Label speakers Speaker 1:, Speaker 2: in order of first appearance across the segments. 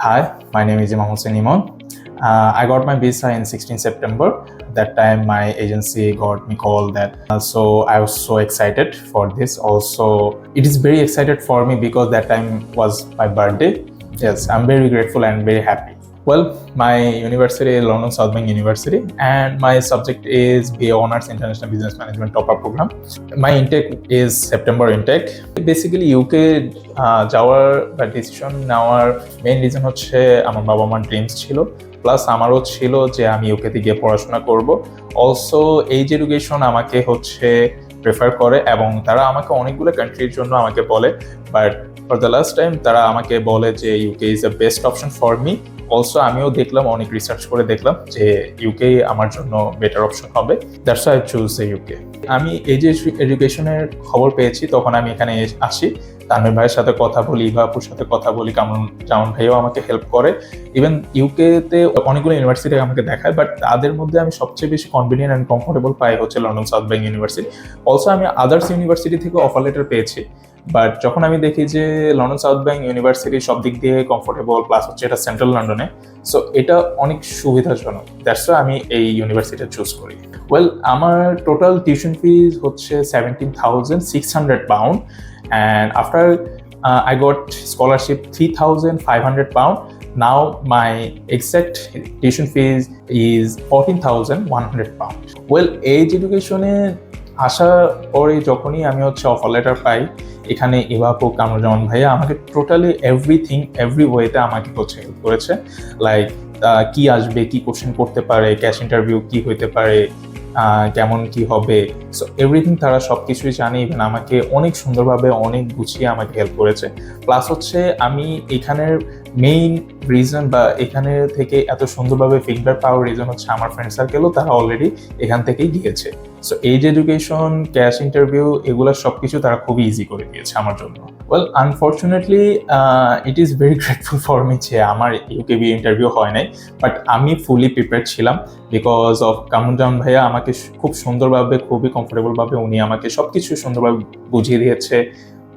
Speaker 1: Hi, my name is Imam Hussein Imon. I got my visa in 16 September. That time my agency got me call that. So I was so excited for this. Also, it is very excited for me because that time was my birthday. Yes, I'm very grateful and very happy. Well, my university is London South Bank University and my subject is BA Honours International Business Management Top-Up Program. My intake is September intake. Basically UK যাওয়ার বা decision নেওয়ার main reason হচ্ছে আমার বাবা মার dreams ছিল, plus আমারও ছিল যে আমি ইউকেতে গিয়ে পড়াশোনা করব। অলসো এইজ এডুকেশন আমাকে হচ্ছে প্রেফার করে এবং তারা আমাকে অনেকগুলো কান্ট্রির জন্য আমাকে বলে, but for the last time তারা আমাকে বলে যে UK is the best option for me. Also আমিও দেখলাম, অনেক রিসার্চ করে দেখলাম যে ইউকে আমার জন্য বেটার অপশন হবে। That's I choose the UK. আমি এজ এডুকেশনের খবর পেয়েছি তখন আমি এখানে আসি। তানভীর ভাইয়ের সাথে কথা বলি, ইভা আপুর সাথে কথা বলি, জামান ভাইও আমাকে হেল্প করে। ইভেন ইউকেতে অনেকগুলো ইউনিভার্সিটি আমাকে দেখায়, বাট তাদের মধ্যে আমি সবচেয়ে বেশি কনভিনিয়েন্ট অ্যান্ড কমফোর্টেবল পাই হচ্ছে London south bank university. Also আমি আদার্স ইউনিভার্সিটি থেকে অফার লেটার পেয়েছি, বাট যখন আমি দেখি যে লন্ডন সাউথ ব্যাংক ইউনিভার্সিটি সব দিক দিয়ে কমফোর্টেবল, প্লাস হচ্ছে এটা সেন্ট্রাল লন্ডনে, সো এটা অনেক সুবিধাজনক। দ্যাটস আমি এই ইউনিভার্সিটি চুজ করি। ওয়েল, আমার টোটাল টিউশন ফিজ হচ্ছে £17,600 and after I got scholarship £3,500. Now my exact tuition fees is £14,100. Well, age education আসার পরে যখনই আমি হচ্ছে অফার লেটার পাই, এখানে ইভাপু কামরুজ্জামান ভাইয়া আমাকে টোটালি এভরিথিং এভরি ওয়েতে আমাকে হচ্ছে হেল্প করেছে। লাইক কি আসবে, কি কোশ্চেন করতে পারে, ক্যাশ ইন্টারভিউ কি হইতে পারে, কেমন কি হবে, সো এভরিথিং তারা সব কিছুই জানে। ইভেন আমাকে অনেক সুন্দরভাবে অনেক গুছিয়ে আমাকে হেল্প করেছে। প্লাস হচ্ছে আমি এখানের মেইন রিজন বা এখানে থেকে এত সুন্দরভাবে ফিডব্যাক পাওয়ার রিজন হচ্ছে আমার ফ্রেন্ড সার্কেলও তারা অলরেডি এখান থেকেই গিয়েছে। So age education, cash interview, এগুলো সব কিছু তারা খুবই ইজি করে দিয়েছে আমার জন্য। Well, unfortunately it is very grateful for me যে আমার ইউকেবি ইন্টারভিউ হয় নাই, বাট আমি ফুলি প্রিপেয়ার ছিলাম বিকজ অফ কামরুজ্জামান ভাইয়া আমাকে খুব সুন্দরভাবে, খুবই কমফোর্টেবলভাবে উনি আমাকে সব কিছু সুন্দরভাবে বুঝিয়ে দিয়েছে,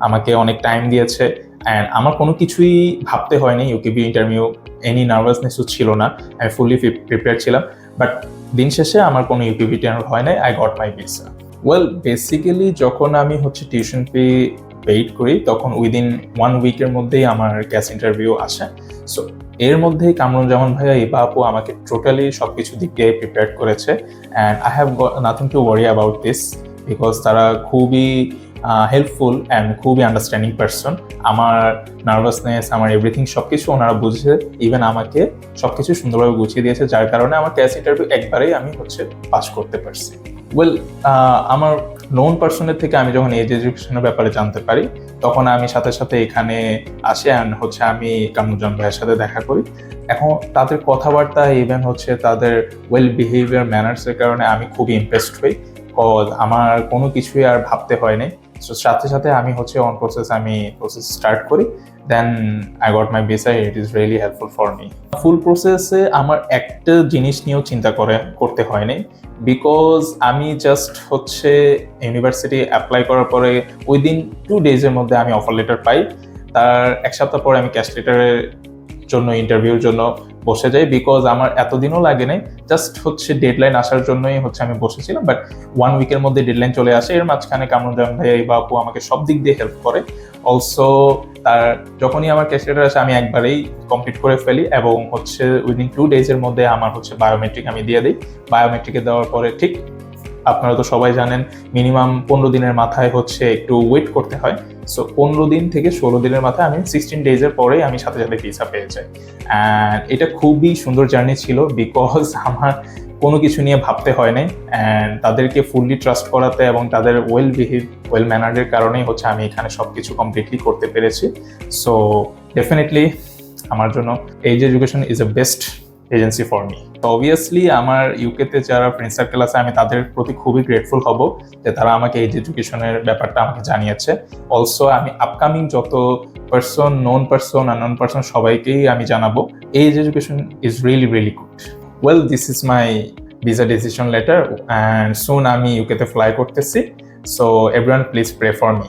Speaker 1: আমাকে অনেক টাইম দিয়েছে। অ্যান্ড আমার কোনো কিছুই ভাবতে হয়নি ইউকেবি ইন্টারভিউ, এনি নার্ভাসনেসও ছিল না, আমি ফুলি প্রিপেয়ার ছিলাম। বাট দিন শেষে আমার কোনো ইউকেবি ইন্টারভিউ হয় নাই, I got my visa. Well, basically যখন আমি হচ্ছে টিউশন ফি পেইড করি তখন উইদিন 1 উইকের মধ্যেই আমার ক্যাশ ইন্টারভিউ আসে। সো এর মধ্যেই কামরুজ্জামান ভাইয়া, ইভা আপু আমাকে টোটালি সব কিছু দিক দিয়ে প্রিপেয়ার করেছে। And I have nothing to worry about this because তারা খুবই হেল্পফুল অ্যান্ড খুবই আন্ডারস্ট্যান্ডিং পারসন। আমার নার্ভাসনেস, আমার এভরিথিং সব কিছু ওনারা বুঝে, ইভেন আমাকে সব কিছু সুন্দরভাবে গুছিয়ে দিয়েছে, যার কারণে আমার ক্যাশ ইন্টারভিউ একবারেই আমি হচ্ছে পাস করতে পারছি। ওয়েল, আমার নোন পার্সনের থেকে আমি যখন এজ এডুকেশনের ব্যাপারে জানতে পারি তখন আমি সাথে সাথে এখানে আসি অ্যান্ড হচ্ছে আমি কামরুজ্জামান ভাইয়ের সাথে দেখা করি। এখন তাদের কথাবার্তা, ইভেন হচ্ছে তাদের ওয়েল বিহেভিয়ার, ম্যানার্সের কারণে আমি খুবই ইমপ্রেসড হই। আমার কোনো কিছুই আর ভাবতে হয় নাই। সো সাথে সাথে আমি হচ্ছে আমি প্রসেস স্টার্ট করি, then I got my visa. It is really helpful for me. Full প্রসেসে আমার একটা জিনিস নিয়েও চিন্তা করতে হয় নাই বিকজ আমি জাস্ট হচ্ছে ইউনিভার্সিটি অ্যাপ্লাই করার পরে উইদিন 2 ডেজের মধ্যে আমি অফার লেটার পাই। তার 1 সপ্তাহ পরে আমি ক্যাশ লেটারের জন্য, ইন্টারভিউর জন্য বসে যাই বিকজ আমার এতদিনও লাগে নাই, জাস্ট হচ্ছে ডেডলাইন আসার জন্যই হচ্ছে আমি বসেছিলাম। বাট 1 উইকের মধ্যে ডেডলাইন চলে আসে। এর মাঝখানে কামরুজ্জামান ভাইয়া, ইভা আপু আমাকে সব দিক দিয়ে হেল্প করে। অলসো তার যখনই আমার ক্যাশ লেটার আসে আমি একবারেই কমপ্লিট করে ফেলি এবং হচ্ছে উইদিন 2 ডেজের মধ্যে আমার হচ্ছে বায়োমেট্রিক আমি দিয়ে দিই। বায়োমেট্রিকে দেওয়ার পরে ঠিক আপনারা তো সবাই জানেন মিনিমাম 15 দিনের মাথায় হচ্ছে একটু ওয়েট করতে হয়। সো 15 দিন থেকে 16 দিনের মাথায় আমি 16 ডেজের পরেই আমি সাথে সাথে ভিসা পেয়ে যাই। অ্যান্ড এটা খুবই সুন্দর জার্নি ছিল বিকজ আমার কোনো কিছু নিয়ে ভাবতে হয় নাই অ্যান্ড তাদেরকে ফুললি ট্রাস্ট করাতে এবং তাদের ওয়েল ম্যানার্ডের কারণেই হচ্ছে আমি এখানে সব কিছু কমপ্লিটলি করতে পেরেছি। সো ডেফিনেটলি আমার জন্য age education is a best agency for me. তো অবভিয়াসলি আমার ইউকেতে যারা ফ্রেন্ড সার্কেল আছে আমি তাদের প্রতি খুবই গ্রেটফুল হব যে তারা আমাকে এইজ এডুকেশনের ব্যাপারটা আমাকে জানিয়েছে। অলসো আমি আপকামিং যত person, known person, unknown person সবাইকেই আমি জানাবো এইজ education is really really good. Well, this is my visa decision letter and soon আমি ইউকেতে ফ্লাই করতেছি। So everyone please pray for me.